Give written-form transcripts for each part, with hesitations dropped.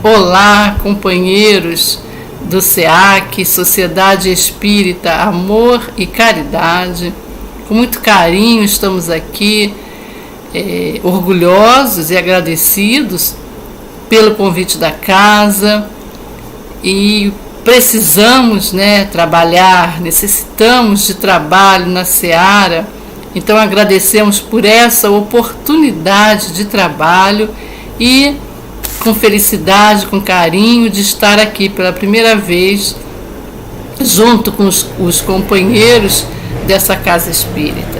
Olá, companheiros do SEAC, Sociedade Espírita Amor e Caridade. Com muito carinho estamos aqui, orgulhosos e agradecidos pelo convite da casa, e precisamos, trabalhar, necessitamos de trabalho na seara. Então agradecemos por essa oportunidade de trabalho e com felicidade, com carinho de estar aqui pela primeira vez junto com os companheiros dessa casa espírita,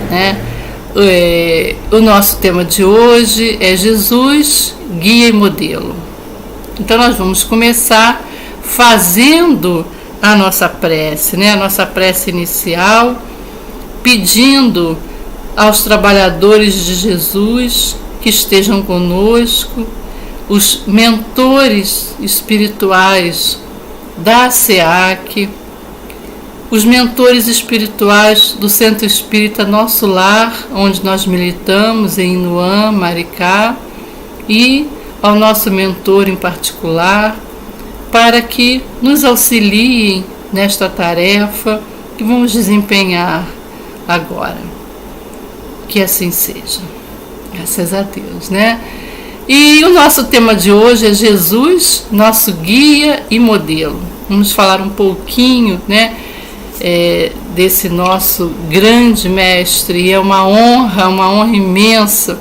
O nosso tema de hoje é Jesus, guia e modelo. Então nós vamos começar fazendo a nossa prece, a nossa prece inicial, pedindo aos trabalhadores de Jesus que estejam conosco, os mentores espirituais da SEAC, os mentores espirituais do Centro Espírita Nosso Lar, onde nós militamos em Inuã, Maricá, e ao nosso mentor em particular, para que nos auxiliem nesta tarefa que vamos desempenhar agora. Que assim seja. Graças a Deus, E o nosso tema de hoje é Jesus, nosso guia e modelo. Vamos falar um pouquinho, desse nosso grande mestre. E é uma honra imensa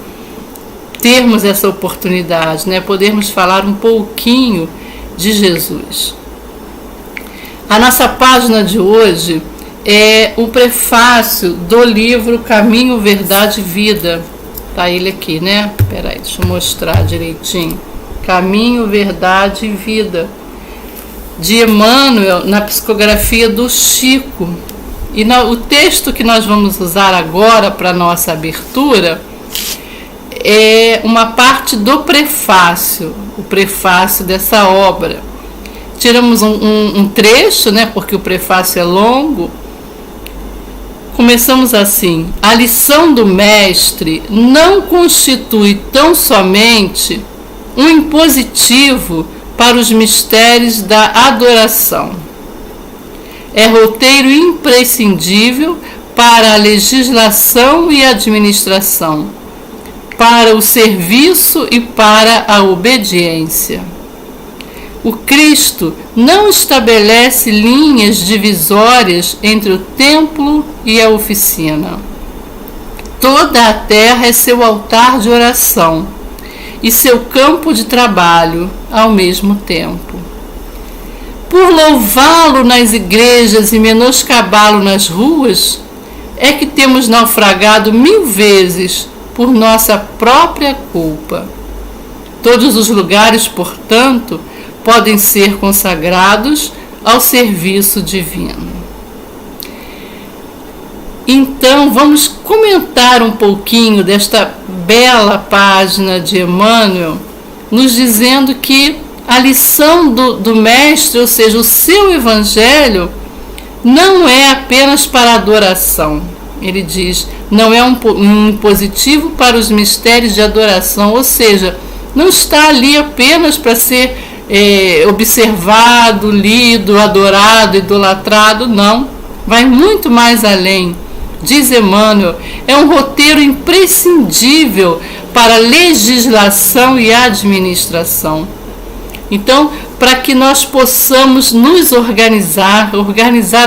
termos essa oportunidade, podermos falar um pouquinho de Jesus. A nossa página de hoje é o prefácio do livro Caminho, Verdade e Vida. Tá ele aqui, Peraí, deixa eu mostrar direitinho. Caminho, Verdade e Vida, de Emmanuel, na psicografia do Chico. E o texto que nós vamos usar agora para nossa abertura é uma parte do prefácio, o prefácio dessa obra. Tiramos um trecho, porque o prefácio é longo. Começamos assim: a lição do mestre não constitui tão somente um impositivo para os mistérios da adoração. É roteiro imprescindível para a legislação e administração, para o serviço e para a obediência. O Cristo não estabelece linhas divisórias entre o templo e a oficina. Toda a terra é seu altar de oração e seu campo de trabalho ao mesmo tempo. Por louvá-lo nas igrejas e menoscabá-lo nas ruas, é que temos naufragado 1000 vezes por nossa própria culpa. Todos os lugares, portanto, podem ser consagrados ao serviço divino. Então, vamos comentar um pouquinho desta bela página de Emmanuel, nos dizendo que a lição do mestre, ou seja, o seu evangelho, não é apenas para adoração. Ele diz, não é um impositivo para os mistérios de adoração, ou seja, não está ali apenas para ser observado, lido, adorado, idolatrado, não. Vai muito mais além. Diz Emmanuel, é um roteiro imprescindível para legislação e administração. Então, para que nós possamos nos organizar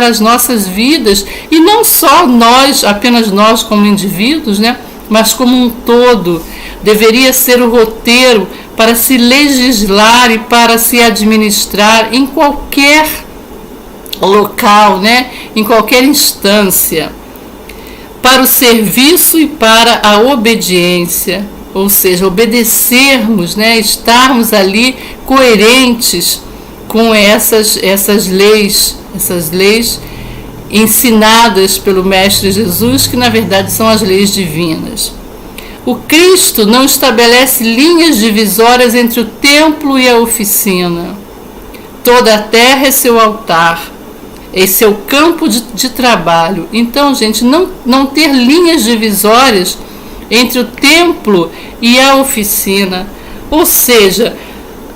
as nossas vidas, e não só nós, apenas nós como indivíduos, mas como um todo, deveria ser o roteiro para se legislar e para se administrar em qualquer local, em qualquer instância, para o serviço e para a obediência, ou seja, obedecermos, estarmos ali coerentes com essas leis ensinadas pelo Mestre Jesus, que na verdade são as leis divinas. O Cristo não estabelece linhas divisórias entre o templo e a oficina. Toda a terra é seu altar, é seu campo de trabalho. Então, gente, não ter linhas divisórias entre o templo e a oficina. Ou seja,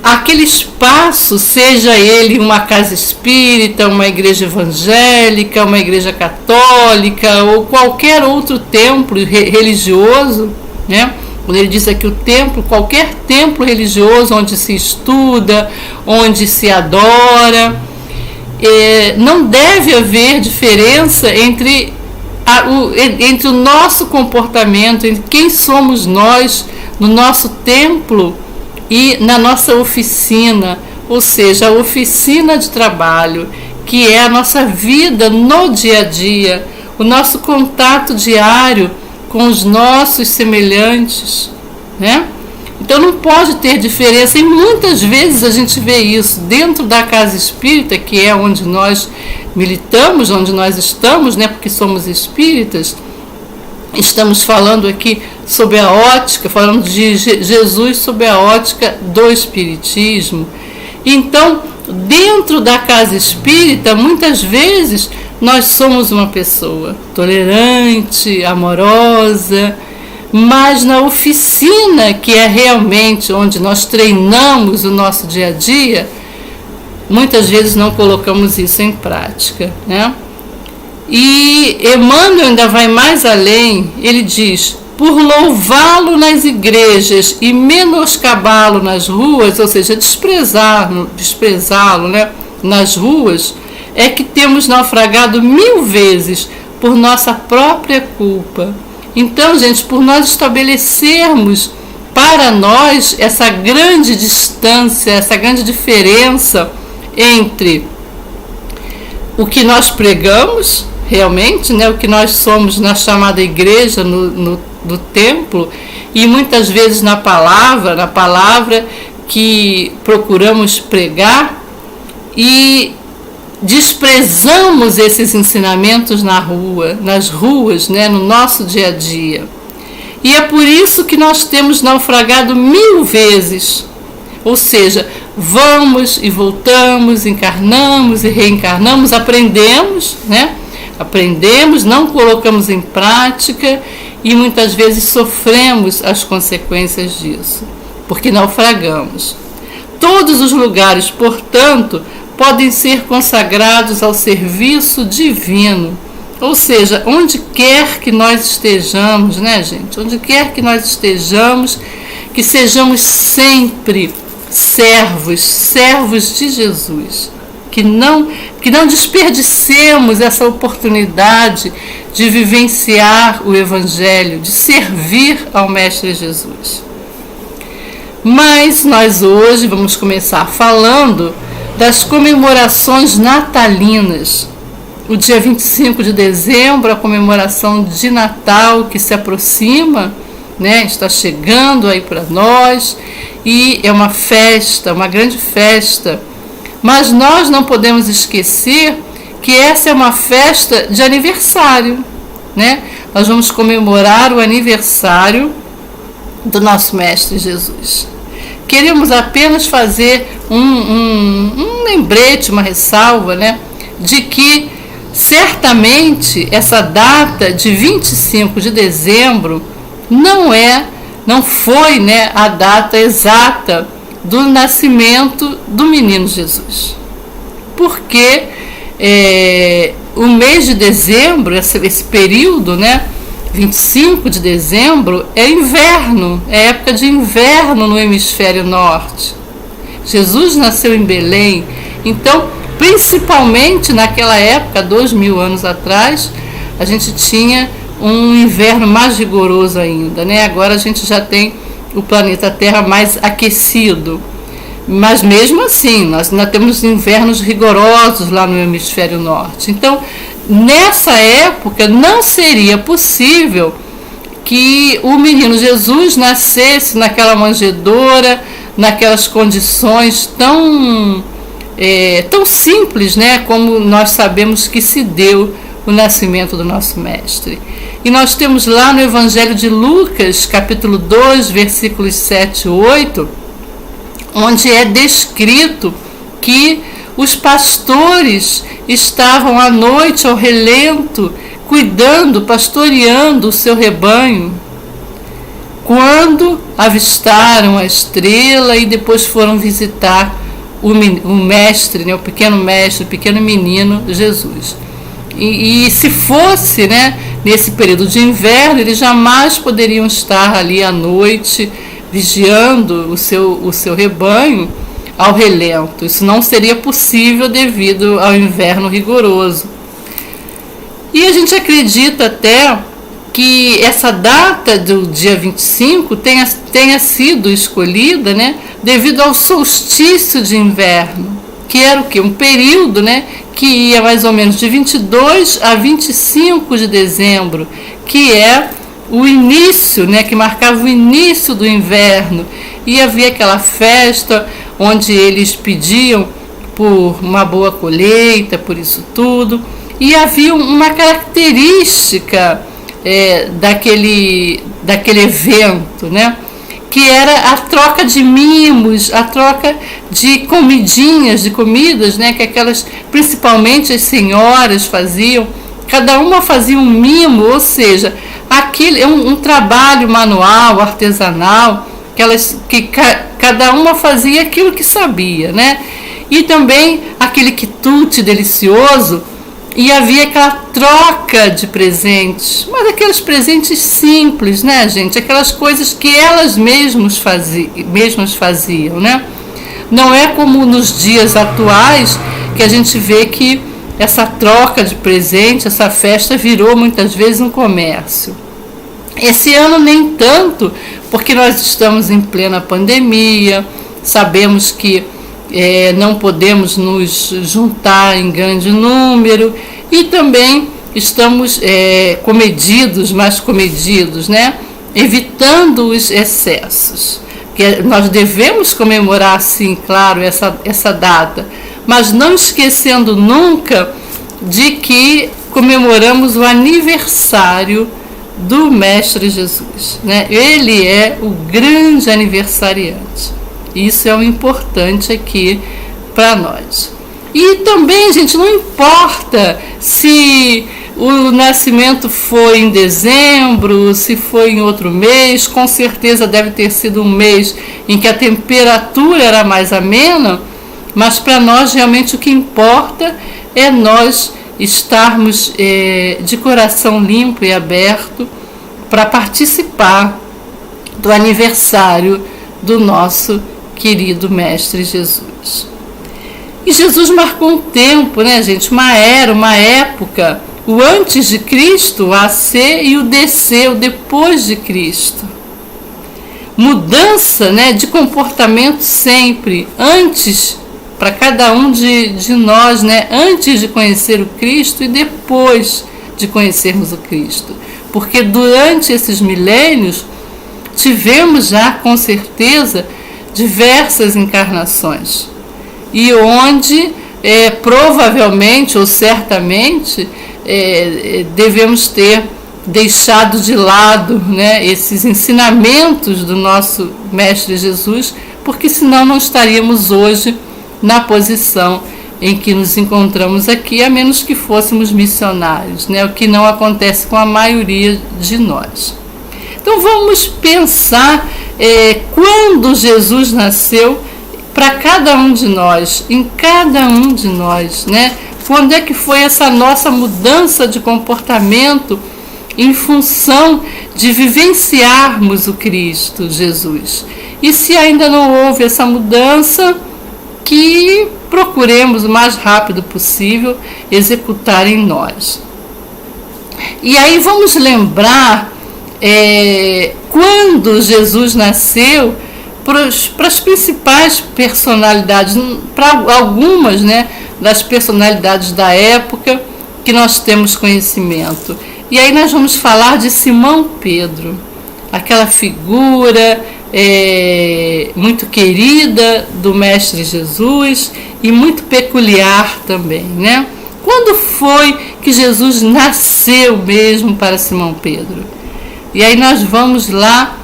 aquele espaço, seja ele uma casa espírita, uma igreja evangélica, uma igreja católica ou qualquer outro templo religioso, né? Quando ele diz aqui o templo, qualquer templo religioso onde se estuda, onde se adora, não deve haver diferença entre o nosso comportamento, entre quem somos nós no nosso templo e na nossa oficina, ou seja, a oficina de trabalho, que é a nossa vida no dia a dia, o nosso contato diário com os nossos semelhantes, né? Então não pode ter diferença, e muitas vezes a gente vê isso dentro da casa espírita, que é onde nós militamos, onde nós estamos, né? Porque somos espíritas. Estamos falando aqui sobre a ótica, falando de Jesus sob a ótica do Espiritismo. Então, dentro da casa espírita, muitas vezes nós somos uma pessoa tolerante, amorosa, mas na oficina, que é realmente onde nós treinamos o nosso dia a dia, muitas vezes não colocamos isso em prática, né? E Emmanuel ainda vai mais além, ele diz: por louvá-lo nas igrejas e menoscabá-lo nas ruas, ou seja, desprezá-lo, né, nas ruas, é que temos naufragado 1000 vezes por nossa própria culpa. Então, gente, por nós estabelecermos para nós essa grande distância, essa grande diferença entre o que nós pregamos, realmente, né, o que nós somos na chamada igreja, no templo, e muitas vezes na palavra que procuramos pregar, e desprezamos esses ensinamentos nas ruas, né, no nosso dia a dia. E é por isso que nós temos naufragado 1000 vezes. Ou seja, vamos e voltamos, encarnamos e reencarnamos, aprendemos, né? Aprendemos, não colocamos em prática e muitas vezes sofremos as consequências disso, porque naufragamos. Todos os lugares, portanto, podem ser consagrados ao serviço divino. Ou seja, onde quer que nós estejamos, né, gente? Onde quer que nós estejamos, que sejamos sempre servos de Jesus. Que não desperdicemos essa oportunidade de vivenciar o Evangelho, de servir ao Mestre Jesus. Mas nós hoje vamos começar falando das comemorações natalinas. O dia 25 de dezembro, a comemoração de Natal que se aproxima, né, está chegando aí para nós, e é uma festa, uma grande festa. Mas nós não podemos esquecer que essa é uma festa de aniversário, né? Nós vamos comemorar o aniversário do nosso Mestre Jesus. Queremos apenas fazer um lembrete, uma ressalva, né, de que certamente essa data de 25 de dezembro não foi, né, a data exata do nascimento do menino Jesus. Porque o mês de dezembro, esse período, né, 25 de dezembro, é inverno, é época de inverno no hemisfério norte. Jesus nasceu em Belém, então, principalmente naquela época, 2000 anos atrás, a gente tinha um inverno mais rigoroso ainda, né? Agora a gente já tem o planeta Terra mais aquecido, mas mesmo assim nós ainda temos invernos rigorosos lá no hemisfério norte. Então, nessa época não seria possível que o menino Jesus nascesse naquela manjedoura, naquelas condições tão simples, né, como nós sabemos que se deu o nascimento do nosso Mestre. E nós temos lá no Evangelho de Lucas, capítulo 2, versículos 7 e 8, onde é descrito que os pastores estavam à noite ao relento, cuidando, pastoreando o seu rebanho, quando avistaram a estrela e depois foram visitar o mestre, né, o pequeno mestre, o pequeno menino Jesus. E se fosse, né, nesse período de inverno, eles jamais poderiam estar ali à noite vigiando o seu rebanho ao relento. Isso não seria possível devido ao inverno rigoroso. E a gente acredita até que essa data do dia 25 tenha sido escolhida, né, devido ao solstício de inverno, que era o quê? Um período, né, que ia mais ou menos de 22 a 25 de dezembro, que é o início, né, que marcava o início do inverno. E havia aquela festa onde eles pediam por uma boa colheita, por isso tudo. E havia uma característica daquele evento, né? Que era a troca de mimos, a troca de comidinhas, de comidas, né? Que aquelas, principalmente as senhoras faziam, cada uma fazia um mimo, ou seja, aquele é um trabalho manual, artesanal, cada uma fazia aquilo que sabia, né? E também aquele quitute delicioso. E havia aquela troca de presentes, mas aqueles presentes simples, né, gente? Aquelas coisas que elas mesmas faziam, né? Não é como nos dias atuais que a gente vê que essa troca de presente, essa festa virou muitas vezes um comércio. Esse ano nem tanto, porque nós estamos em plena pandemia, sabemos que não podemos nos juntar em grande número e também estamos mais comedidos, né? Evitando os excessos. Nós devemos comemorar, sim, claro, essa data, mas não esquecendo nunca de que comemoramos o aniversário do Mestre Jesus, né? Ele é o grande aniversariante. Isso é o importante aqui para nós. E também, gente, não importa se o nascimento foi em dezembro, se foi em outro mês, com certeza deve ter sido um mês em que a temperatura era mais amena, mas para nós realmente o que importa é nós estarmos de coração limpo e aberto para participar do aniversário do nosso querido Mestre Jesus. E Jesus marcou um tempo, né, gente? Uma era, uma época, o antes de Cristo, o AC, e o DC, o depois de Cristo. Mudança, né, de comportamento sempre, antes, para cada um de nós, né, antes de conhecer o Cristo e depois de conhecermos o Cristo. Porque durante esses milênios, tivemos já, com certeza, diversas encarnações, e onde provavelmente ou certamente devemos ter deixado de lado, né, esses ensinamentos do nosso Mestre Jesus, porque senão não estaríamos hoje na posição em que nos encontramos aqui, a menos que fôssemos missionários, né, o que não acontece com a maioria de nós. Então vamos pensar quando Jesus nasceu para cada um de nós, em cada um de nós, né? Quando é que foi essa nossa mudança de comportamento em função de vivenciarmos o Cristo Jesus? E se ainda não houve essa mudança, que procuremos o mais rápido possível executar em nós. E aí vamos lembrar quando Jesus nasceu, para as principais personalidades, para algumas, né, das personalidades da época que nós temos conhecimento. E aí nós vamos falar de Simão Pedro, aquela figura muito querida do Mestre Jesus e muito peculiar também, né? Quando foi que Jesus nasceu mesmo para Simão Pedro? E aí nós vamos lá,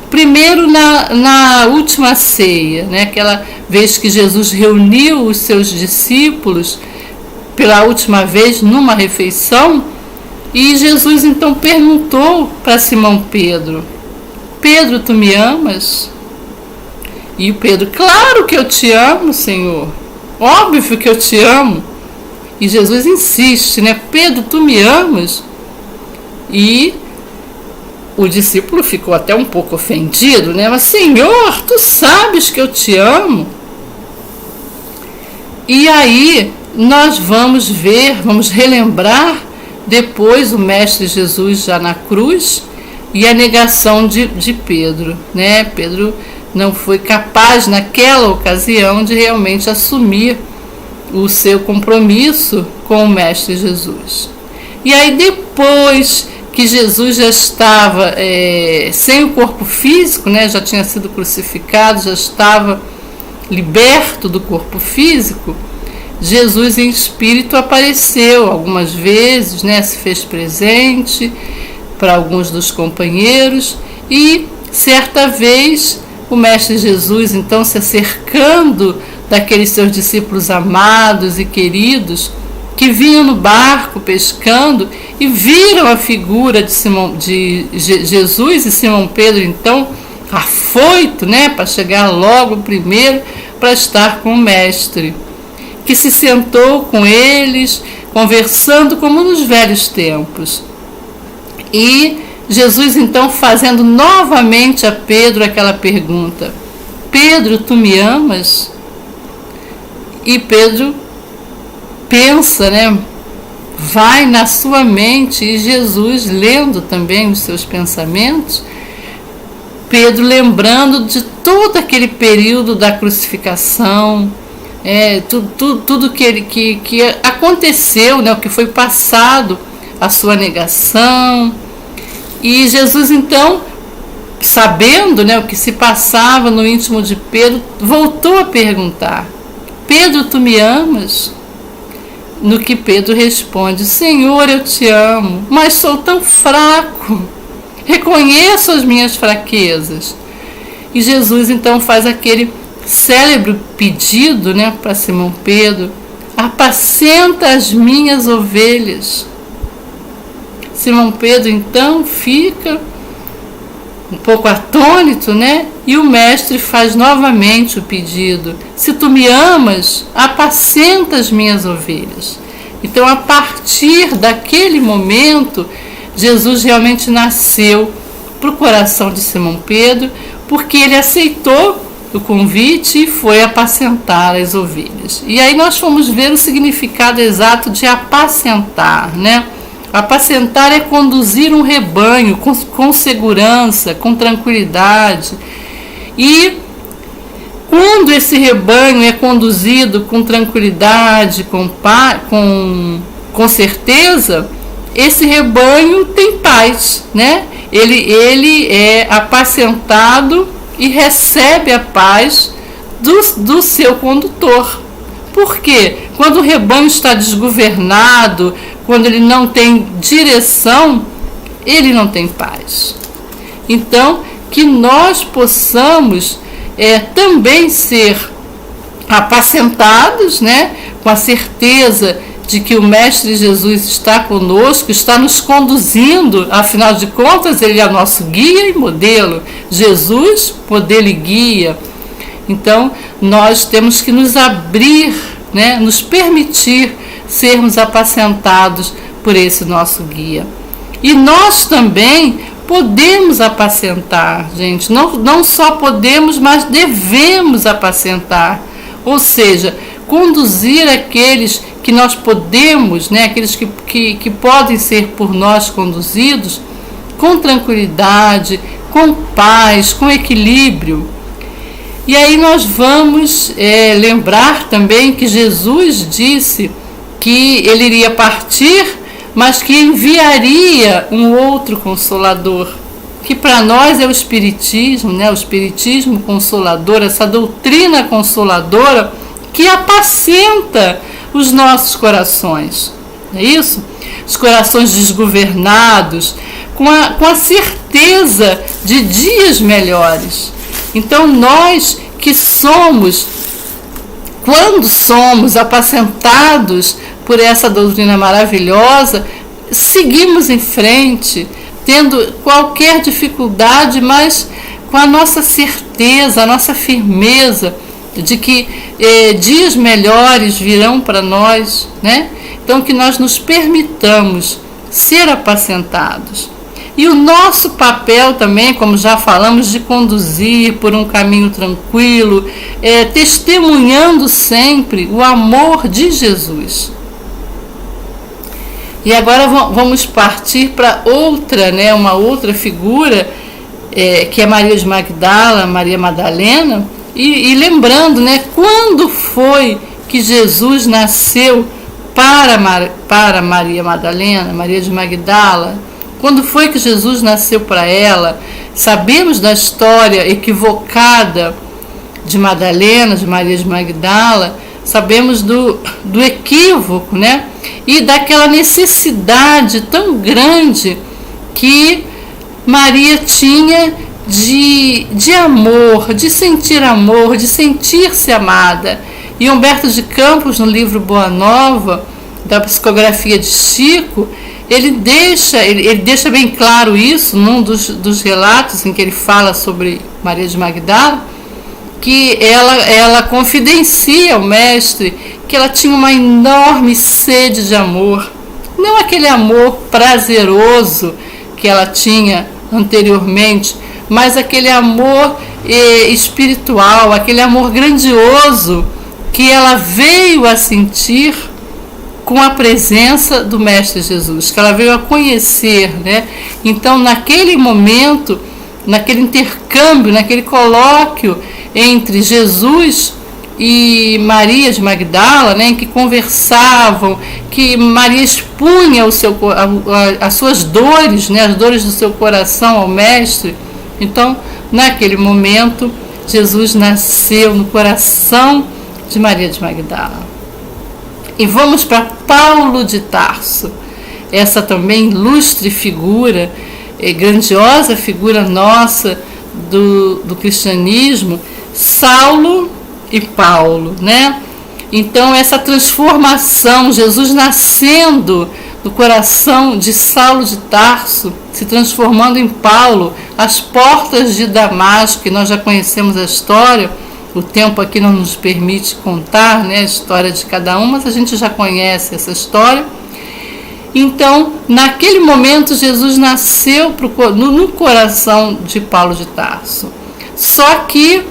primeiro na última ceia, né? Aquela vez que Jesus reuniu os seus discípulos pela última vez numa refeição, e Jesus então perguntou para Simão Pedro: Pedro, tu me amas? E o Pedro, claro que eu te amo, Senhor. Óbvio que eu te amo. E Jesus insiste, né? Pedro, tu me amas? E o discípulo ficou até um pouco ofendido, né? Mas, Senhor, tu sabes que eu te amo. E aí nós vamos ver, vamos relembrar depois o Mestre Jesus já na cruz e a negação de Pedro, né? Pedro não foi capaz naquela ocasião de realmente assumir o seu compromisso com o Mestre Jesus. E aí depois que Jesus já estava sem o corpo físico, né? Já tinha sido crucificado, já estava liberto do corpo físico, Jesus em espírito apareceu algumas vezes, né? Se fez presente para alguns dos companheiros e certa vez o Mestre Jesus, então, se acercando daqueles seus discípulos amados e queridos que vinham no barco pescando e viram a figura de Jesus e Simão Pedro, então, afoito, né, para chegar logo primeiro para estar com o Mestre, que se sentou com eles, conversando como nos velhos tempos. E Jesus, então, fazendo novamente a Pedro aquela pergunta: Pedro, tu me amas? E Pedro pensa, né? Vai na sua mente, e Jesus, lendo também os seus pensamentos, Pedro lembrando de todo aquele período da crucificação, tudo que aconteceu, né? O que foi passado, a sua negação. E Jesus, então, sabendo, né, o que se passava no íntimo de Pedro, voltou a perguntar: Pedro, tu me amas? No que Pedro responde: Senhor, eu te amo, mas sou tão fraco. Reconheço as minhas fraquezas. E Jesus, então, faz aquele célebre pedido, né, para Simão Pedro: apacenta as minhas ovelhas. Simão Pedro, então, fica um pouco atônito, né? E o Mestre faz novamente o pedido: se tu me amas, apacenta as minhas ovelhas. Então, a partir daquele momento, Jesus realmente nasceu para o coração de Simão Pedro, porque ele aceitou o convite e foi apacentar as ovelhas. E aí nós fomos ver o significado exato de apacentar, né? Apacentar é conduzir um rebanho com segurança, com tranquilidade. E quando esse rebanho é conduzido com tranquilidade, com certeza, esse rebanho tem paz, né? Ele é apacentado e recebe a paz do seu condutor. Por quê? Quando o rebanho está desgovernado, quando ele não tem direção, ele não tem paz. Então, que nós possamos também ser apacentados, né, com a certeza de que o Mestre Jesus está conosco, está nos conduzindo, afinal de contas, ele é nosso guia e modelo. Jesus, modelo e guia. Então, nós temos que nos abrir, né, nos permitir sermos apacentados por esse nosso guia. E nós também podemos apacentar, gente. Não só podemos, mas devemos apacentar. Ou seja, conduzir aqueles que nós podemos, né, aqueles que podem ser por nós conduzidos, com tranquilidade, com paz, com equilíbrio. E aí nós vamos lembrar também que Jesus disse que ele iria partir, mas que enviaria um outro Consolador, que para nós é o Espiritismo, né? O Espiritismo Consolador, essa doutrina consoladora que apacenta os nossos corações, não é isso? Os corações desgovernados, com a certeza de dias melhores. Então nós que somos, quando somos apacentados por essa doutrina maravilhosa, seguimos em frente, tendo qualquer dificuldade, mas com a nossa certeza, a nossa firmeza de que dias melhores virão para nós, né? Então que nós nos permitamos ser apacentados. E o nosso papel também, como já falamos, de conduzir por um caminho tranquilo, testemunhando sempre o amor de Jesus. E agora vamos partir para outra, né, uma outra figura, que é Maria de Magdala, Maria Madalena, e lembrando, né, quando foi que Jesus nasceu para Maria Madalena, Maria de Magdala? Quando foi que Jesus nasceu para ela? Sabemos da história equivocada de Madalena, de Maria de Magdala, sabemos do equívoco, né? E daquela necessidade tão grande que Maria tinha de amor, de sentir-se amada. E Humberto de Campos, no livro Boa Nova, da psicografia de Chico, ele deixa bem claro isso num dos relatos em que ele fala sobre Maria de Magdala, que ela confidencia ao mestre que ela tinha uma enorme sede de amor, não aquele amor prazeroso que ela tinha anteriormente, mas aquele amor espiritual, aquele amor grandioso que ela veio a sentir com a presença do Mestre Jesus, que ela veio a conhecer, né? Então, naquele momento, naquele intercâmbio, naquele colóquio entre Jesus e Maria de Magdala, né, em que conversavam, que Maria expunha as suas dores, né, as dores do seu coração ao Mestre. Então, naquele momento, Jesus nasceu no coração de Maria de Magdala. E vamos para Paulo de Tarso, essa também ilustre figura, grandiosa figura nossa do cristianismo, Saulo e Paulo, né? Então essa transformação, Jesus nascendo no coração de Saulo de Tarso, se transformando em Paulo, às portas de Damasco, que nós já conhecemos a história. O tempo aqui não nos permite contar, né, a história de cada um, mas a gente já conhece essa história. Então, naquele momento, Jesus nasceu no coração de Paulo de Tarso. Só que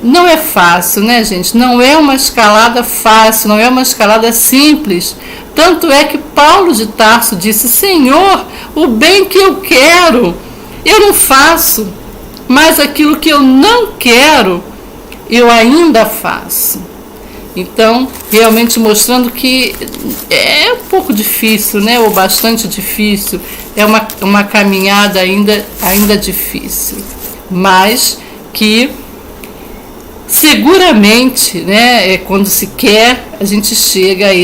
não é fácil, né, gente? Não é uma escalada fácil, não é uma escalada simples. Tanto é que Paulo de Tarso disse: Senhor, o bem que eu quero, eu não faço, mas aquilo que eu não quero, eu ainda faço. Então, realmente mostrando que é um pouco difícil, né? Ou bastante difícil. É uma caminhada ainda difícil. Mas que seguramente, né, quando se quer, a gente chega a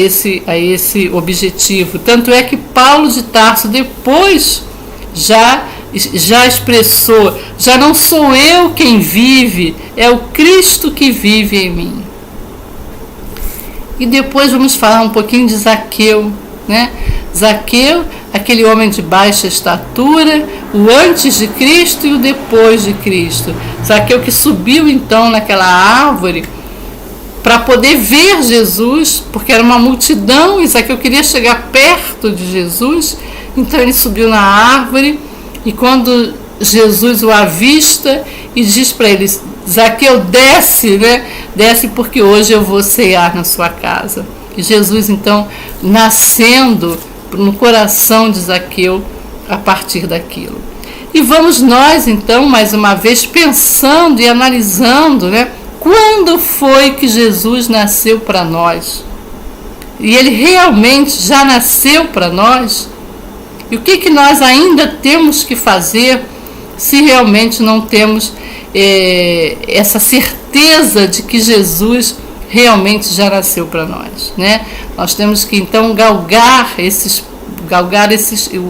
esse objetivo. Tanto é que Paulo de Tarso depois já expressou: já não sou eu quem vive, é o Cristo que vive em mim. E depois vamos falar um pouquinho de Zaqueu, né? Zaqueu, aquele homem de baixa estatura, o antes de Cristo e o depois de Cristo. Zaqueu que subiu então naquela árvore para poder ver Jesus, porque era uma multidão e Zaqueu queria chegar perto de Jesus, então ele subiu na árvore. E quando Jesus o avista e diz para ele: Zaqueu, desce, né? Desce, porque hoje eu vou cear na sua casa. E Jesus, então, nascendo no coração de Zaqueu a partir daquilo. E vamos nós, então, mais uma vez, pensando e analisando, né? Quando foi que Jesus nasceu para nós? E ele realmente já nasceu para nós? E o que nós ainda temos que fazer se realmente não temos essa certeza de que Jesus realmente já nasceu para nós, né? Nós temos que então galgar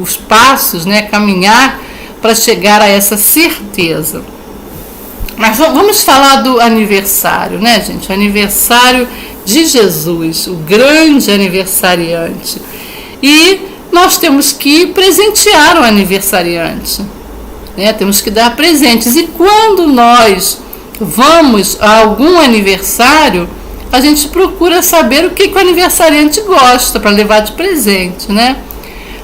os passos, né? Caminhar para chegar a essa certeza. Mas vamos falar do aniversário, né, gente? O aniversário de Jesus, o grande aniversariante. E nós temos que presentear o aniversariante, né? Temos que dar presentes. E quando nós vamos a algum aniversário, a gente procura saber o que o aniversariante gosta para levar de presente, né?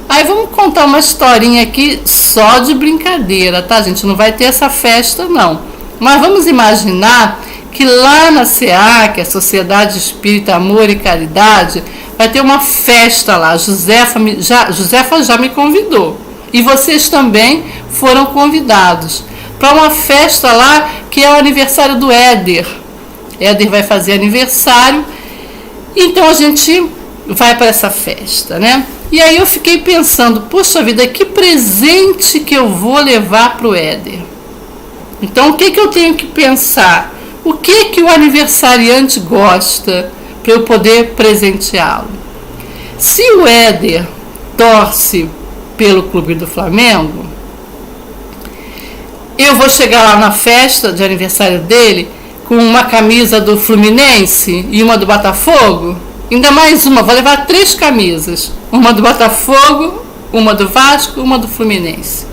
Aí vamos contar uma historinha aqui só de brincadeira, tá, gente? Não vai ter essa festa, não. Mas vamos imaginar que lá na CA, que é a Sociedade Espírita Amor e Caridade, vai ter uma festa lá. Josefa já me convidou. E vocês também foram convidados para uma festa lá que é o aniversário do Éder. Éder vai fazer aniversário, então a gente vai para essa festa, né? E aí eu fiquei pensando, poxa vida, que presente que eu vou levar para o Éder? Então o que eu tenho que pensar? O que o aniversariante gosta para eu poder presenteá-lo? Se o Éder torce pelo Clube do Flamengo, eu vou chegar lá na festa de aniversário dele com uma camisa do Fluminense e uma do Botafogo, ainda mais uma, vou levar 3 camisas, uma do Botafogo, uma do Vasco, uma do Fluminense.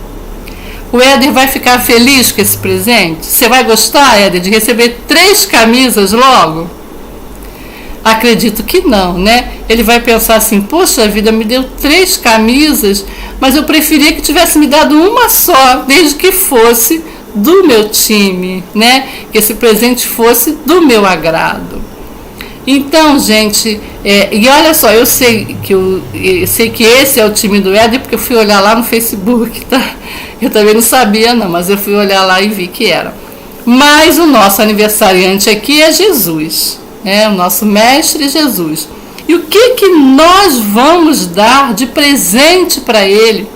O Éder vai ficar feliz com esse presente? Você vai gostar, Éder, de receber 3 camisas logo? Acredito que não, né? Ele vai pensar assim, poxa vida, me deu 3 camisas, mas eu preferia que tivesse me dado uma só, desde que fosse do meu time, né? Que esse presente fosse do meu agrado. Então, gente, e olha só, eu sei que esse é o time do Éder, porque eu fui olhar lá no Facebook, tá? Eu também não sabia não, mas eu fui olhar lá e vi que era. Mas o nosso aniversariante aqui é Jesus, o nosso mestre Jesus. E o que nós vamos dar de presente para ele?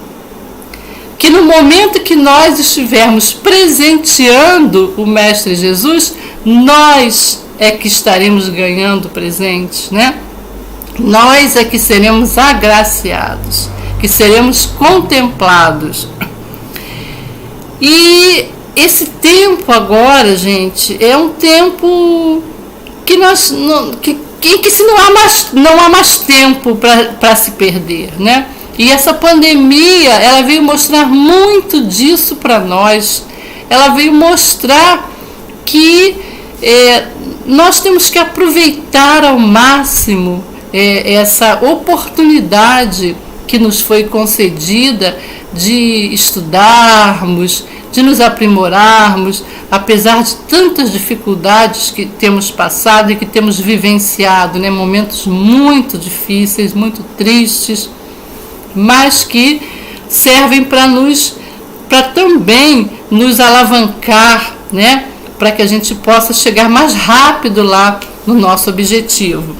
Que no momento que nós estivermos presenteando o mestre Jesus, nós é que estaremos ganhando presentes, né? Nós é que seremos agraciados, que seremos contemplados. E esse tempo agora, gente, é um tempo que não há mais tempo para se perder, né? E essa pandemia, ela veio mostrar muito disso para nós. Ela veio mostrar que nós temos que aproveitar ao máximo essa oportunidade que nos foi concedida de estudarmos, de nos aprimorarmos, apesar de tantas dificuldades que temos passado e que temos vivenciado, né? Momentos muito difíceis, muito tristes, mas que servem para também nos alavancar, né? Para que a gente possa chegar mais rápido lá no nosso objetivo.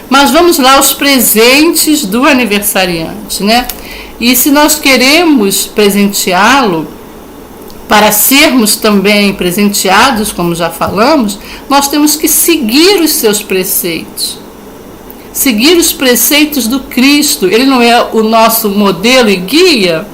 Mas vamos lá, os presentes do aniversariante, né? E se nós queremos presenteá-lo, para sermos também presenteados, como já falamos, nós temos que seguir os seus preceitos. Seguir os preceitos do Cristo. Ele não é o nosso modelo e guia?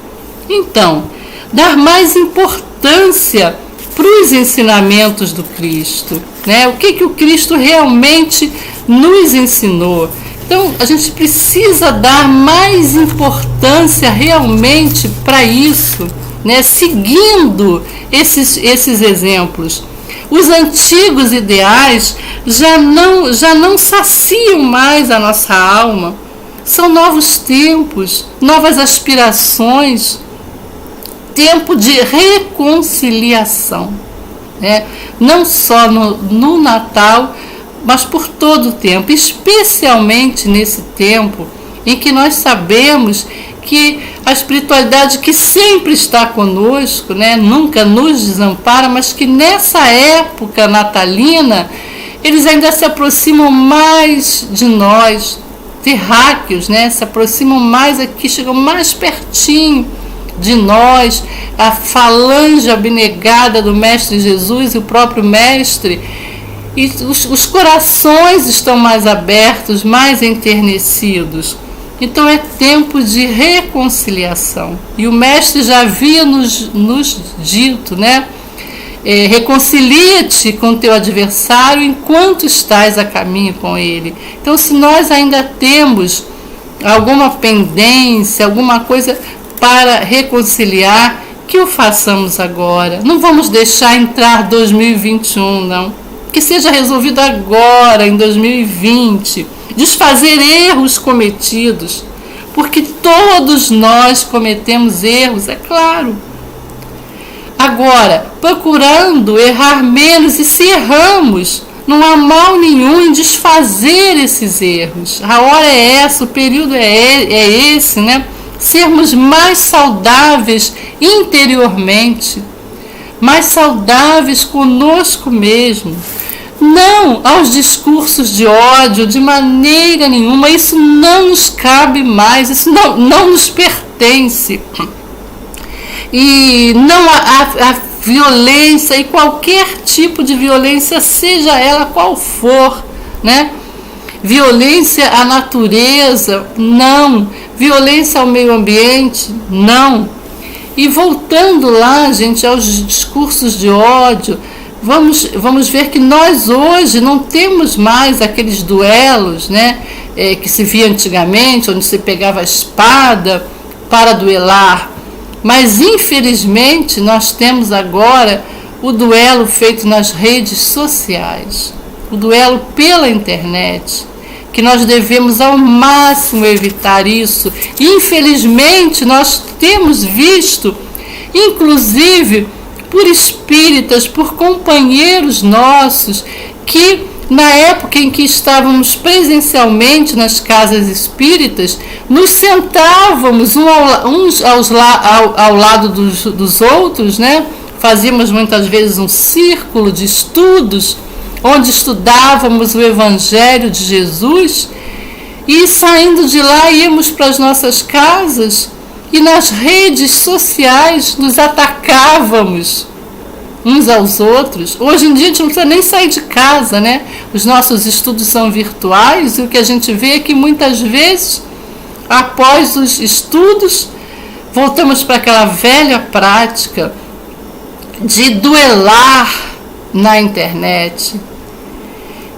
Então, dar mais importância para os ensinamentos do Cristo, né? O que o Cristo realmente nos ensinou. Então, a gente precisa dar mais importância realmente para isso, né? Seguindo esses exemplos. Os antigos ideais já não saciam mais a nossa alma. São novos tempos, novas aspirações, tempo de reconciliação, né? Não só no Natal, mas por todo o tempo, especialmente nesse tempo em que nós sabemos que a espiritualidade que sempre está conosco, né, nunca nos desampara, mas que nessa época natalina eles ainda se aproximam mais de nós, terráqueos, né, se aproximam mais aqui, chegam mais pertinho de nós, a falange abnegada do Mestre Jesus e o próprio Mestre, e os corações estão mais abertos, mais enternecidos. Então é tempo de reconciliação. E o Mestre já havia nos dito, né? Reconcilia-te com teu adversário enquanto estás a caminho com ele. Então, se nós ainda temos alguma pendência, alguma coisa para reconciliar, que o façamos agora. Não vamos deixar entrar 2021, não. Que seja resolvido agora, em 2020. Desfazer erros cometidos, porque todos nós cometemos erros, é claro. Agora, procurando errar menos, e se erramos, não há mal nenhum em desfazer esses erros. A hora é essa, o período é esse, né? Sermos mais saudáveis interiormente, mais saudáveis conosco mesmo. Não aos discursos de ódio, de maneira nenhuma. Isso não nos cabe mais, isso não nos pertence. E não a violência, e qualquer tipo de violência, seja ela qual for, né? Violência à natureza, não. Violência ao meio ambiente, não. E voltando lá, gente, aos discursos de ódio, vamos ver que nós hoje não temos mais aqueles duelos, né, que se via antigamente, onde se pegava a espada para duelar. Mas infelizmente nós temos agora o duelo feito nas redes sociais, o duelo pela internet, que nós devemos ao máximo evitar isso. Infelizmente nós temos visto, inclusive por espíritas, por companheiros nossos, que na época em que estávamos presencialmente nas casas espíritas, nos sentávamos uns ao lado dos outros, né? Fazíamos muitas vezes um círculo de estudos, onde estudávamos o Evangelho de Jesus, e saindo de lá íamos para as nossas casas, e nas redes sociais nos atacávamos uns aos outros. Hoje em dia a gente não precisa nem sair de casa, né? Os nossos estudos são virtuais, e o que a gente vê é que muitas vezes, após os estudos, voltamos para aquela velha prática de duelar na internet.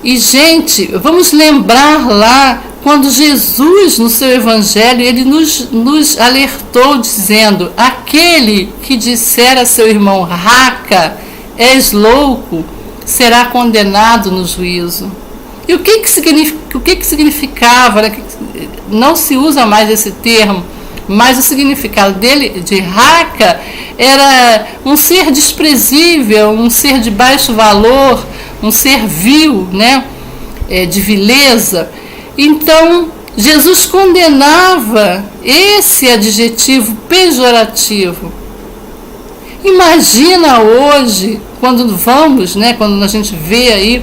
E, gente, vamos lembrar lá, quando Jesus, no seu Evangelho, ele nos alertou dizendo: aquele que disser a seu irmão, raca, és louco, será condenado no juízo. E o que significava? Né? Não se usa mais esse termo, mas o significado dele, de raca, era um ser desprezível, um ser de baixo valor, um ser vil, né? De vileza. Então, Jesus condenava esse adjetivo pejorativo. Imagina hoje, quando vamos, né, quando a gente vê aí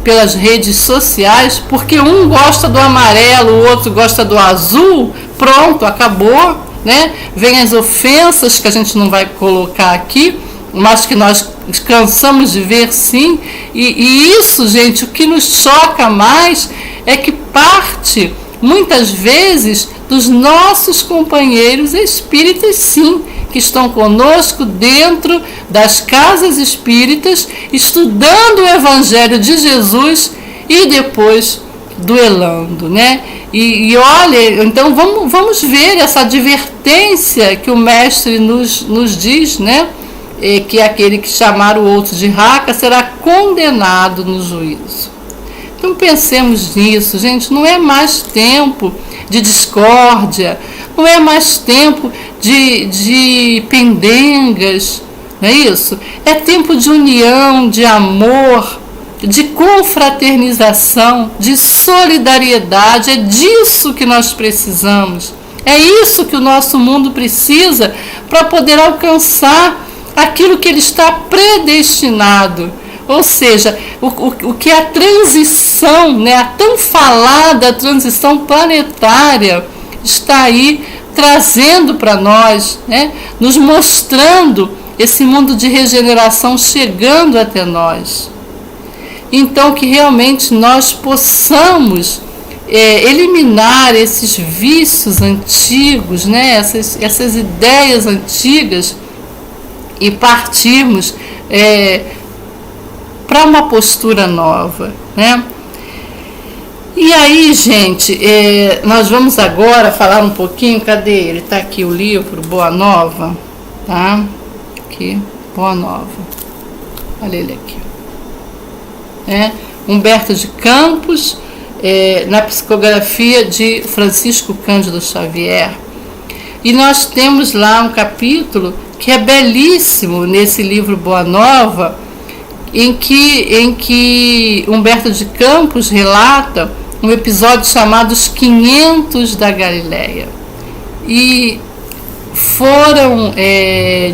pelas redes sociais, porque um gosta do amarelo, o outro gosta do azul, pronto, acabou, né? Vem as ofensas, que a gente não vai colocar aqui, mas que nós cansamos de ver, sim. E isso, gente, o que nos choca mais é que parte, muitas vezes, dos nossos companheiros espíritas, sim, que estão conosco dentro das casas espíritas, estudando o Evangelho de Jesus e depois duelando, né? E olha, então vamos ver essa advertência que o mestre nos diz, né? Que aquele que chamar o outro de raca será condenado no juízo. Então pensemos nisso, gente. Não é mais tempo de discórdia, não é mais tempo de pendengas, não é isso? É tempo de união, de amor, de confraternização, de solidariedade. É disso que nós precisamos. É isso que o nosso mundo precisa para poder alcançar aquilo que ele está predestinado. Ou seja, o que a transição, né, a tão falada transição planetária está aí trazendo para nós, né, nos mostrando esse mundo de regeneração chegando até nós. Então, que realmente nós possamos eliminar esses vícios antigos, né, essas ideias antigas, e partirmos para uma postura nova, né? E aí, gente, nós vamos agora falar um pouquinho, cadê ele? Está aqui o livro, Boa Nova, tá? Aqui, Boa Nova. Olha ele aqui. Humberto de Campos, na psicografia de Francisco Cândido Xavier. E nós temos lá um capítulo que é belíssimo nesse livro Boa Nova, em que Humberto de Campos relata um episódio chamado Os 500 da Galileia. E foram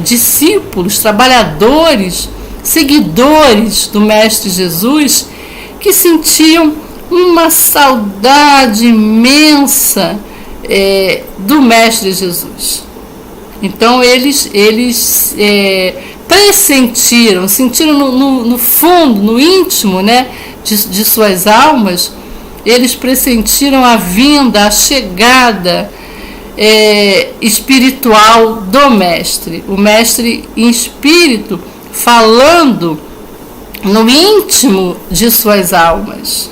discípulos, trabalhadores, seguidores do Mestre Jesus que sentiam uma saudade imensa do Mestre Jesus. Então eles pressentiram, sentiram no fundo, no íntimo, né, de suas almas, eles pressentiram a vinda, a chegada espiritual do Mestre, o Mestre em espírito, falando no íntimo de suas almas.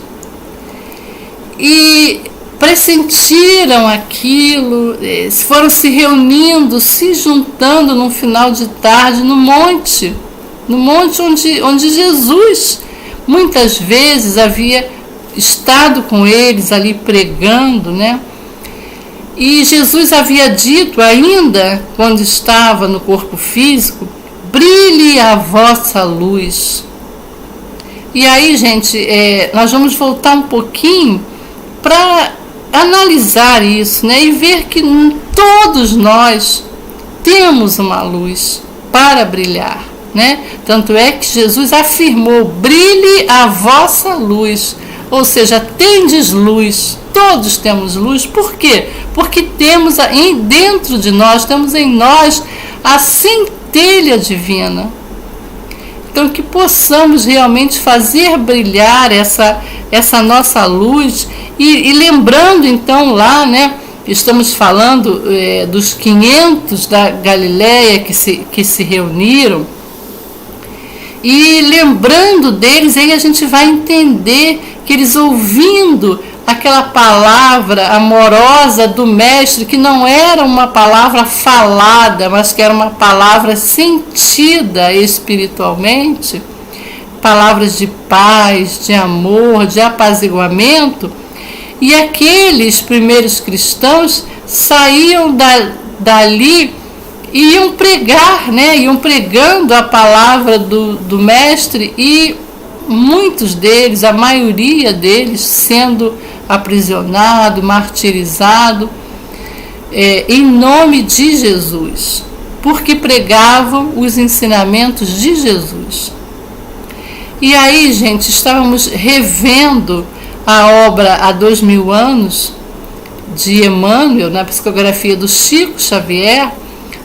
E pressentiram aquilo, foram se reunindo, se juntando num final de tarde no monte onde Jesus muitas vezes havia estado com eles ali pregando, né? E Jesus havia dito ainda, quando estava no corpo físico, brilhe a vossa luz. E aí, gente, nós vamos voltar um pouquinho para analisar isso, né? E ver que todos nós temos uma luz para brilhar, né? Tanto é que Jesus afirmou, brilhe a vossa luz. Ou seja, tendes luz, todos temos luz. Por quê? Porque temos dentro de nós, temos em nós a centelha divina. Então, que possamos realmente fazer brilhar essa nossa luz. E lembrando, então, lá, né, estamos falando dos 500 da Galileia que se reuniram. E lembrando deles, aí a gente vai entender que eles, ouvindo aquela palavra amorosa do Mestre, que não era uma palavra falada, mas que era uma palavra sentida espiritualmente, palavras de paz, de amor, de apaziguamento, e aqueles primeiros cristãos saíam dali e iam pregar, né? Iam pregando a palavra do Mestre, e muitos deles, a maioria deles, sendo aprisionado, martirizado, em nome de Jesus, porque pregavam os ensinamentos de Jesus. E aí, gente, estávamos revendo a obra há 2000 anos de Emmanuel, na psicografia do Chico Xavier,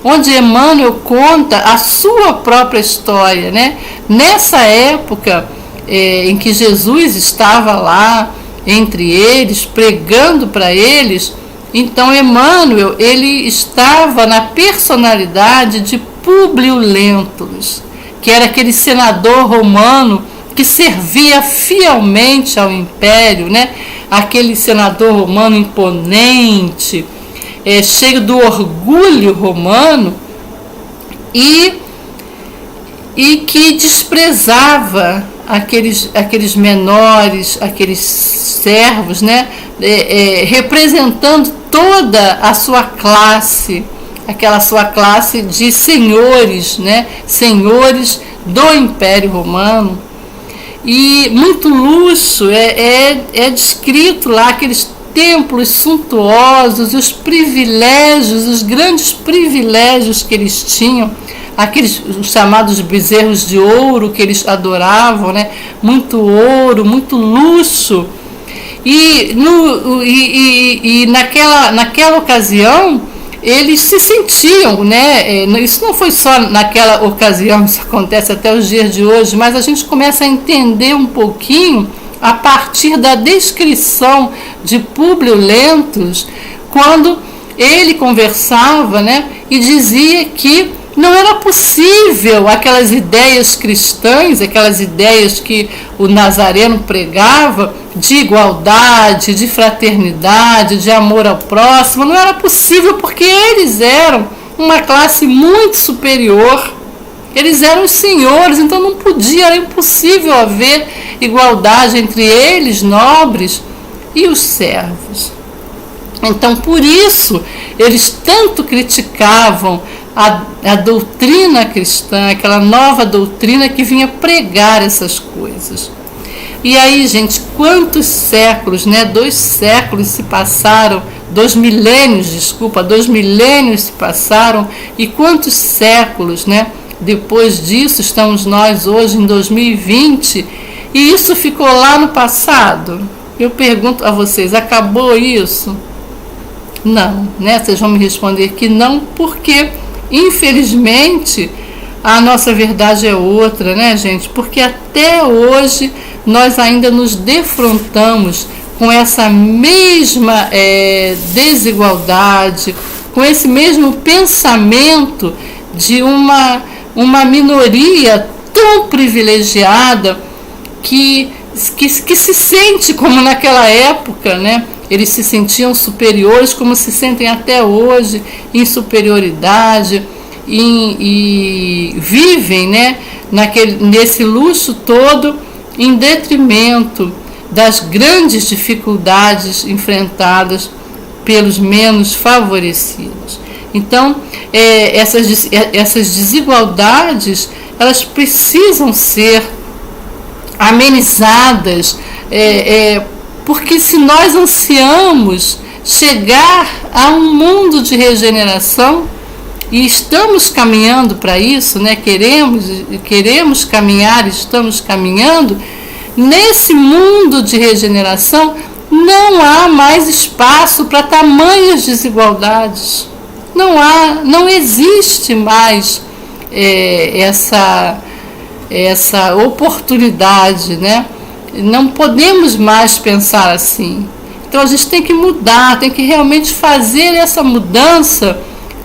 onde Emmanuel conta a sua própria história, né? Nessa época em que Jesus estava lá entre eles, pregando para eles, então Emmanuel, ele estava na personalidade de Públio Lentulus, que era aquele senador romano que servia fielmente ao império, né? Aquele senador romano imponente, cheio do orgulho romano, e que desprezava aqueles menores, aqueles servos, né? Representando toda a sua classe, aquela sua classe de senhores, né? Senhores do Império Romano. E muito luxo é descrito lá, aqueles templos suntuosos, os privilégios, os grandes privilégios que eles tinham, aqueles os bezerros de ouro que eles adoravam, né? Muito ouro, muito luxo. E naquela ocasião eles se sentiam, né? Isso não foi só naquela ocasião, isso acontece até os dias de hoje, mas a gente começa a entender um pouquinho a partir da descrição de Públio Lentulus, quando ele conversava, né, e dizia que Não era possível aquelas ideias cristãs, aquelas ideias que o Nazareno pregava, de igualdade, de fraternidade, de amor ao próximo. Não era possível porque eles eram uma classe muito superior. Eles eram os senhores, então não podia, era impossível haver igualdade entre eles, nobres, e os servos. Então, por isso, eles tanto criticavam a doutrina cristã, aquela nova doutrina que vinha pregar essas coisas. E aí, gente, quantos séculos, 2 séculos se passaram, 2 milênios se passaram, e quantos séculos, depois disso, estamos nós hoje em 2020, e isso ficou lá no passado? Eu pergunto a vocês, acabou isso? Não, Vocês vão me responder que não, porque, infelizmente, a nossa verdade é outra, gente? Porque até hoje nós ainda nos defrontamos com essa mesma desigualdade, com esse mesmo pensamento de uma minoria tão privilegiada que se sente como naquela época, Eles se sentiam superiores, como se sentem até hoje, em superioridade, e vivem, nesse luxo todo, em detrimento das grandes dificuldades enfrentadas pelos menos favorecidos. Então, essas desigualdades, elas precisam ser amenizadas, porque se nós ansiamos chegar a um mundo de regeneração, e estamos caminhando para isso, queremos caminhar, estamos caminhando, nesse mundo de regeneração não há mais espaço para tamanhas desigualdades. Não existe mais essa oportunidade, Não podemos mais pensar assim. Então a gente tem que mudar, tem que realmente fazer essa mudança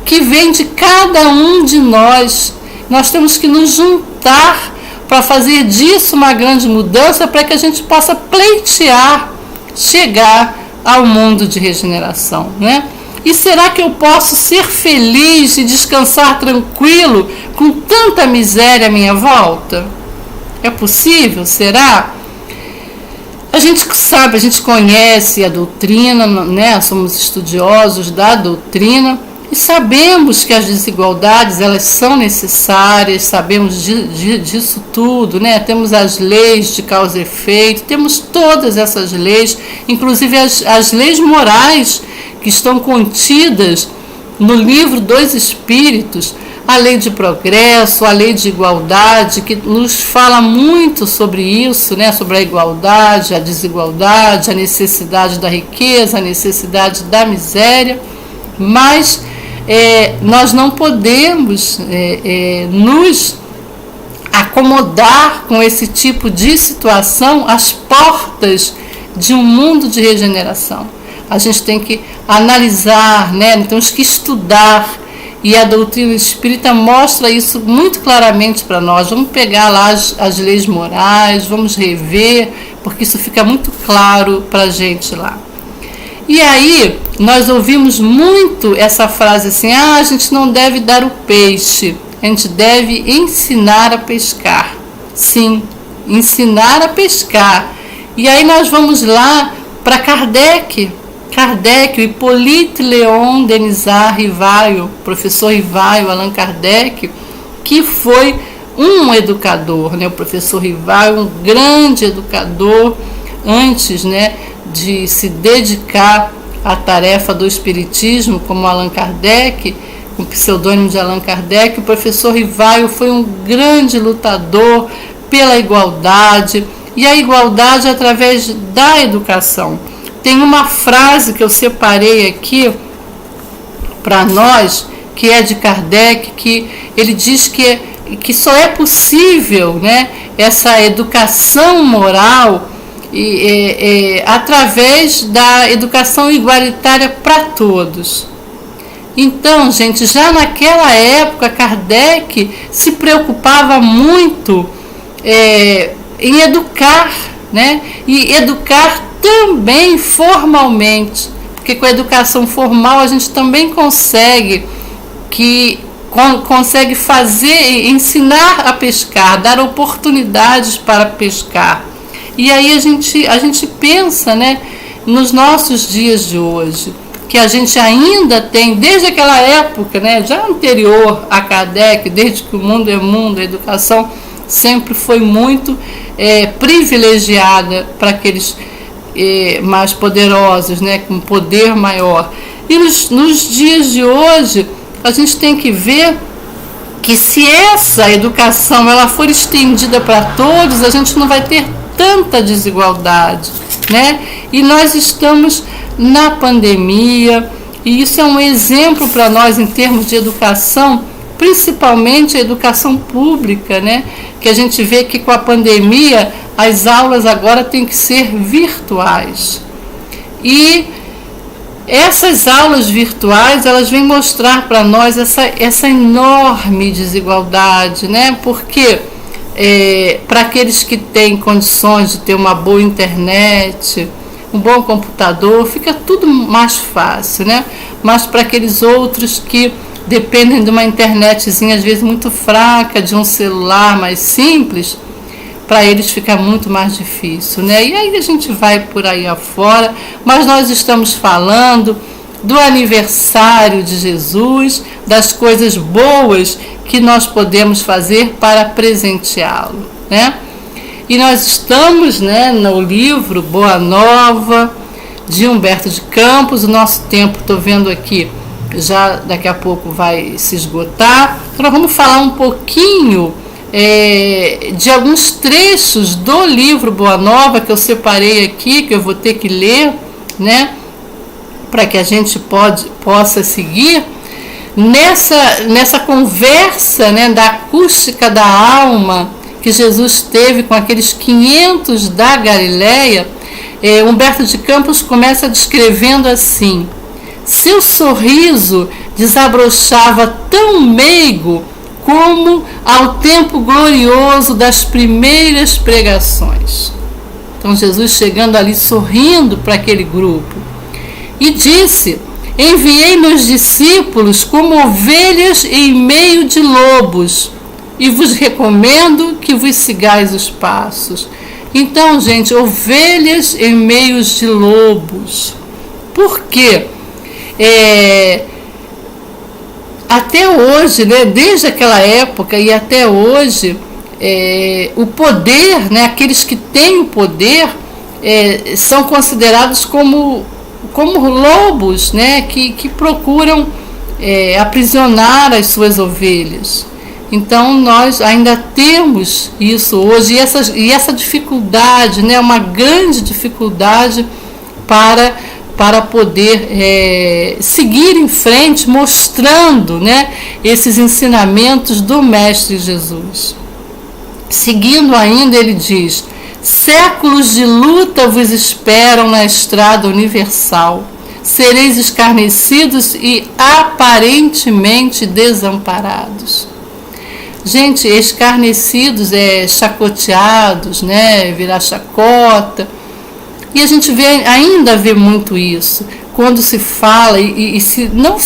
que vem de cada um de nós. Nós temos que nos juntar para fazer disso uma grande mudança, para que a gente possa pleitear chegar ao mundo de regeneração, E será que eu posso ser feliz e descansar tranquilo com tanta miséria à minha volta? É possível? Será? A gente sabe, a gente conhece a doutrina, Somos estudiosos da doutrina e sabemos que as desigualdades, elas são necessárias, sabemos disso tudo, Temos as leis de causa e efeito, temos todas essas leis, inclusive as leis morais que estão contidas no livro dos Espíritos, a lei de progresso, a lei de igualdade, que nos fala muito sobre isso, sobre a igualdade, a desigualdade, a necessidade da riqueza, a necessidade da miséria, mas nós não podemos nos acomodar com esse tipo de situação às portas de um mundo de regeneração. A gente tem que analisar, temos que estudar, e a doutrina espírita mostra isso muito claramente para nós. Vamos pegar lá as leis morais, vamos rever, porque isso fica muito claro para a gente lá. E aí, nós ouvimos muito essa frase assim, a gente não deve dar o peixe, a gente deve ensinar a pescar. Sim, ensinar a pescar. E aí nós vamos lá para Kardec, o Hippolyte Léon Denisard Rivaio, professor Rivaio, Allan Kardec, que foi um educador, o professor Rivaio, um grande educador, antes de se dedicar à tarefa do espiritismo, como Allan Kardec, com o pseudônimo de Allan Kardec. O professor Rivaio foi um grande lutador pela igualdade, e a igualdade através da educação. Tem uma frase que eu separei aqui para nós, que é de Kardec, que ele diz que só é possível essa educação moral através da educação igualitária para todos. Então, gente, já naquela época, Kardec se preocupava muito em educar, né? E educar também formalmente, porque com a educação formal a gente também consegue fazer, ensinar a pescar, dar oportunidades para pescar. E aí a gente pensa, né, nos nossos dias de hoje, que a gente ainda tem, desde aquela época, né, já anterior a Kardec, desde que o mundo é mundo, a educação sempre foi muito privilegiada para aqueles mais poderosos, né, com poder maior. E nos dias de hoje, a gente tem que ver que se essa educação ela for estendida para todos, a gente não vai ter tanta desigualdade, né? E nós estamos na pandemia, e isso é um exemplo para nós em termos de educação, principalmente a educação pública, né? Que a gente vê que com a pandemia as aulas agora têm que ser virtuais. E essas aulas virtuais, elas vêm mostrar para nós essa enorme desigualdade, né? Porque para aqueles que têm condições de ter uma boa internet, um bom computador, fica tudo mais fácil, né? Mas para aqueles outros que dependem de uma internetzinha, às vezes muito fraca, de um celular mais simples, para eles fica muito mais difícil, né? E aí a gente vai por aí afora, mas nós estamos falando do aniversário de Jesus, das coisas boas que nós podemos fazer para presenteá-lo, né? E nós estamos, né, no livro Boa Nova, de Humberto de Campos. O nosso tempo, estou vendo aqui, já daqui a pouco vai se esgotar. Então, vamos falar um pouquinho de alguns trechos do livro Boa Nova, que eu separei aqui, que eu vou ter que ler, né, para que a gente possa seguir nessa conversa, né, da acústica da alma que Jesus teve com aqueles 500 da Galileia. Humberto de Campos começa descrevendo assim: seu sorriso desabrochava tão meigo como ao tempo glorioso das primeiras pregações. Então Jesus chegando ali sorrindo para aquele grupo e disse: enviei meus discípulos como ovelhas em meio de lobos, e vos recomendo que vos sigais os passos. Então, gente, ovelhas em meio de lobos. Por quê? Até hoje, né, desde aquela época e até hoje, o poder, né, aqueles que têm o poder, são considerados como lobos, né, que procuram aprisionar as suas ovelhas. Então nós ainda temos isso hoje, e essa dificuldade, né, uma grande dificuldade para poder seguir em frente, mostrando, né, esses ensinamentos do Mestre Jesus. Seguindo ainda, ele diz: séculos de luta vos esperam na estrada universal. Sereis escarnecidos e aparentemente desamparados. Gente, escarnecidos, chacoteados, né, virar chacota. E a gente ainda vê muito isso. Quando se fala,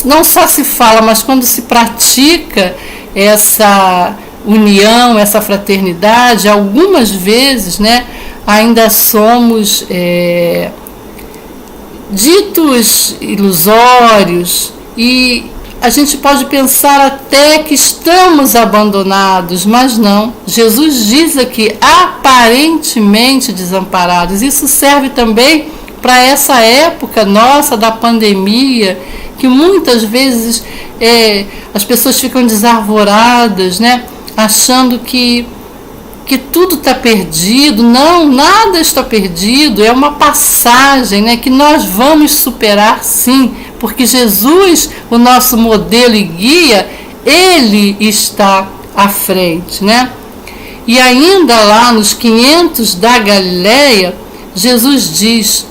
não só se fala, mas quando se pratica essa união, essa fraternidade, algumas vezes, né, ainda somos ditos ilusórios, e a gente pode pensar até que estamos abandonados, mas não. Jesus diz aqui, aparentemente desamparados. Isso serve também para essa época nossa da pandemia, que muitas vezes as pessoas ficam desarvoradas, né? Achando que tudo está perdido. Não, nada está perdido, é uma passagem, né, que nós vamos superar sim, porque Jesus, o nosso modelo e guia, ele está à frente, né? E ainda lá nos 500 da Galileia, Jesus diz: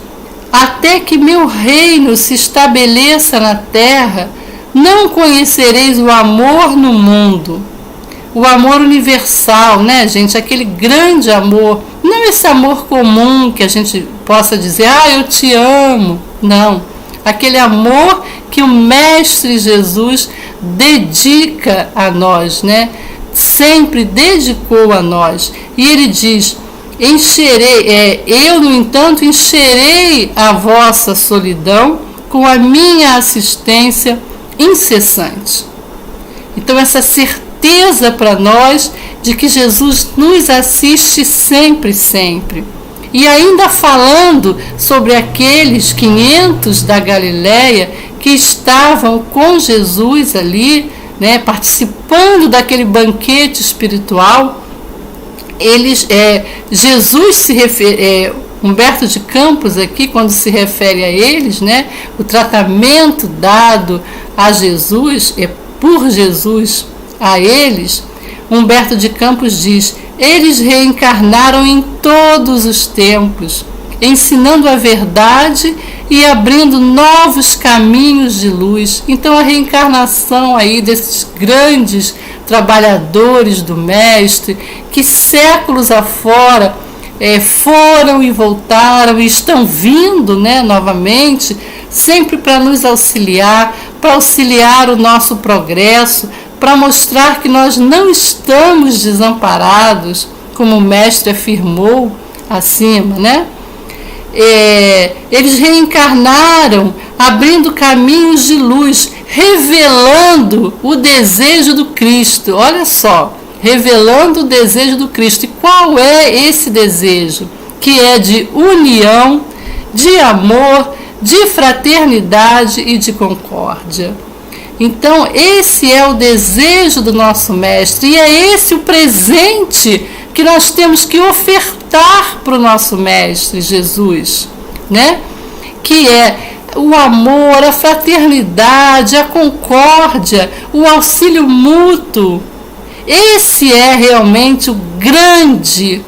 até que meu reino se estabeleça na terra, não conhecereis o amor no mundo. O amor universal, né, gente? Aquele grande amor. Não esse amor comum que a gente possa dizer, eu te amo. Não. Aquele amor que o Mestre Jesus dedica a nós, né? Sempre dedicou a nós. E ele diz, eu, no entanto, encherei a vossa solidão com a minha assistência incessante. Então, essa certeza para nós de que Jesus nos assiste sempre, sempre. E ainda falando sobre aqueles 500 da Galileia que estavam com Jesus ali, né, participando daquele banquete espiritual, Jesus se refere, Humberto de Campos aqui, quando se refere a eles, né, o tratamento dado a Jesus, por Jesus a eles, Humberto de Campos diz, eles reencarnaram em todos os tempos, ensinando a verdade e abrindo novos caminhos de luz. Então a reencarnação aí desses grandes trabalhadores do Mestre, que séculos afora foram e voltaram e estão vindo, né, novamente, sempre para nos auxiliar, para auxiliar o nosso progresso, para mostrar que nós não estamos desamparados, como o Mestre afirmou acima, né? Eles reencarnaram abrindo caminhos de luz, revelando o desejo do Cristo. Olha só, revelando o desejo do Cristo. E qual é esse desejo? Que é de união, de amor, de fraternidade e de concórdia. Então, esse é o desejo do nosso Mestre, e é esse o presente que nós temos que ofertar para o nosso Mestre Jesus, né? Que é o amor, a fraternidade, a concórdia, o auxílio mútuo. Esse é realmente o grande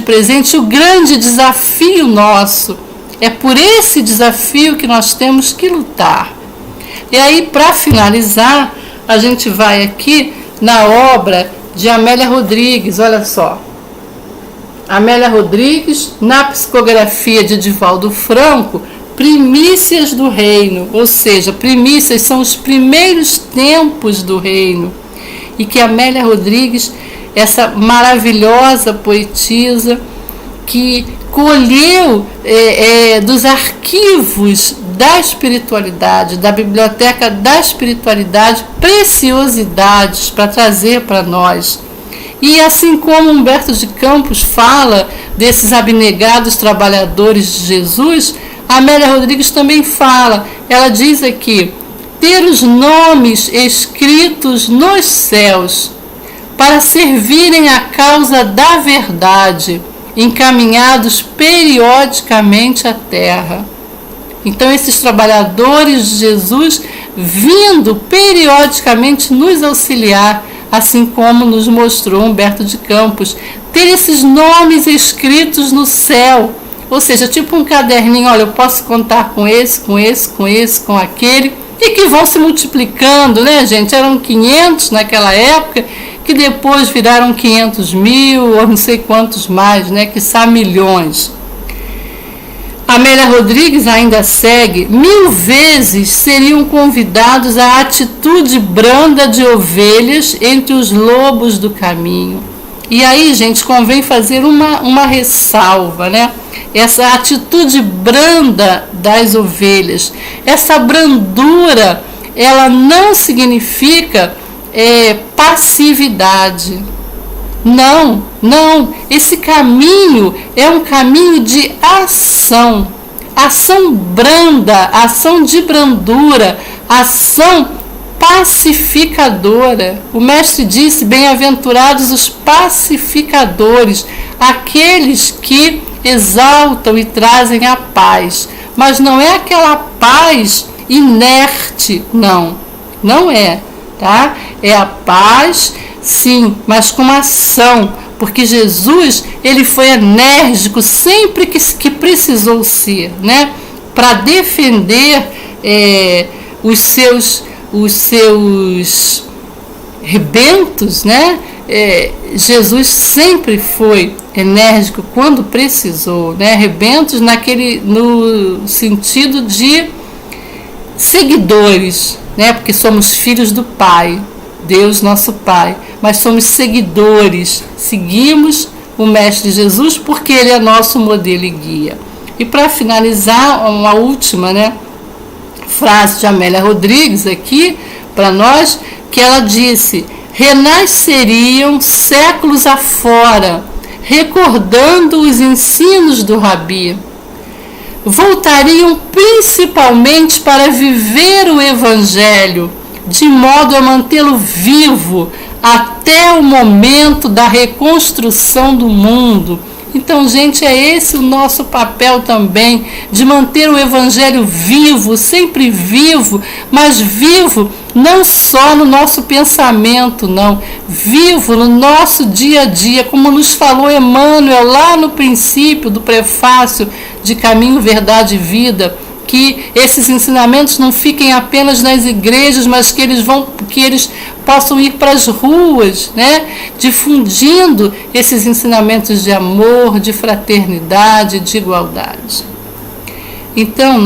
presente, o grande desafio nosso. É por esse desafio que nós temos que lutar. E aí, para finalizar, a gente vai aqui na obra de Amélia Rodrigues, olha só. Amélia Rodrigues, na psicografia de Divaldo Franco, Primícias do Reino, ou seja, primícias são os primeiros tempos do reino. E que Amélia Rodrigues, essa maravilhosa poetisa, que colheu dos arquivos da espiritualidade, da biblioteca da espiritualidade, preciosidades para trazer para nós. E assim como Humberto de Campos fala desses abnegados trabalhadores de Jesus, Amélia Rodrigues também fala, ela diz aqui, ter os nomes escritos nos céus para servirem à causa da verdade, encaminhados periodicamente à terra. Então, esses trabalhadores de Jesus vindo periodicamente nos auxiliar, assim como nos mostrou Humberto de Campos, ter esses nomes escritos no céu, ou seja, tipo um caderninho, olha, eu posso contar com esse, com aquele, e que vão se multiplicando, né, gente? Eram 500 naquela época, que depois viraram 500 mil, ou não sei quantos mais, né, quiçá milhões. Amélia Rodrigues ainda segue, 1000 vezes seriam convidados à atitude branda de ovelhas entre os lobos do caminho. E aí, gente, convém fazer uma ressalva, né? Essa atitude branda das ovelhas, essa brandura, ela não significa passividade. Não, esse caminho é um caminho de ação branda, ação de brandura, ação pacificadora. O Mestre disse, bem-aventurados os pacificadores, aqueles que exaltam e trazem a paz, mas não é aquela paz inerte, não é, tá? É a paz, sim, mas com ação, porque Jesus, ele foi enérgico sempre que precisou ser, né? Para defender os seus os seus rebentos, né? Jesus sempre foi enérgico quando precisou, né? Rebentos no sentido de seguidores, né? Porque somos filhos do Pai, Deus nosso Pai, mas somos seguidores, seguimos o Mestre Jesus porque Ele é nosso modelo e guia. E para finalizar, uma última, né, frase de Amélia Rodrigues aqui para nós, que ela disse: renasceriam séculos afora, recordando os ensinos do Rabi. Voltariam principalmente para viver o Evangelho, de modo a mantê-lo vivo até o momento da reconstrução do mundo. Então, gente, é esse o nosso papel também, de manter o Evangelho vivo, sempre vivo, mas vivo não só no nosso pensamento, não, vivo no nosso dia a dia, como nos falou Emmanuel lá no princípio do prefácio de Caminho, Verdade e Vida, que esses ensinamentos não fiquem apenas nas igrejas, mas que eles possam ir para as ruas, né, difundindo esses ensinamentos de amor, de fraternidade, de igualdade. Então,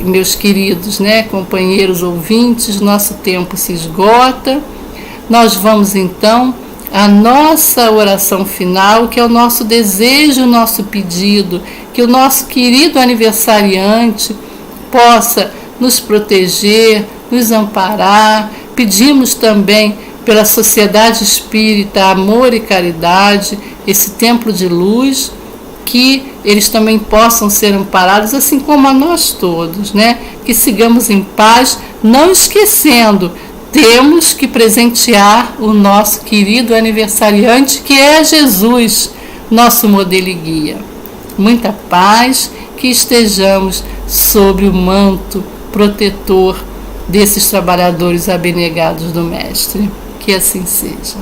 meus queridos, né, companheiros ouvintes, nosso tempo se esgota. Nós vamos então à nossa oração final, que é o nosso desejo, o nosso pedido, que o nosso querido aniversariante possa nos proteger, nos amparar. Pedimos também pela Sociedade Espírita Amor e Caridade, esse templo de luz, que eles também possam ser amparados, assim como a nós todos, né? Que sigamos em paz, não esquecendo, temos que presentear o nosso querido aniversariante, que é Jesus, nosso modelo e guia. Muita paz, que estejamos sobre o manto protetor desses trabalhadores abnegados do Mestre. Que assim seja.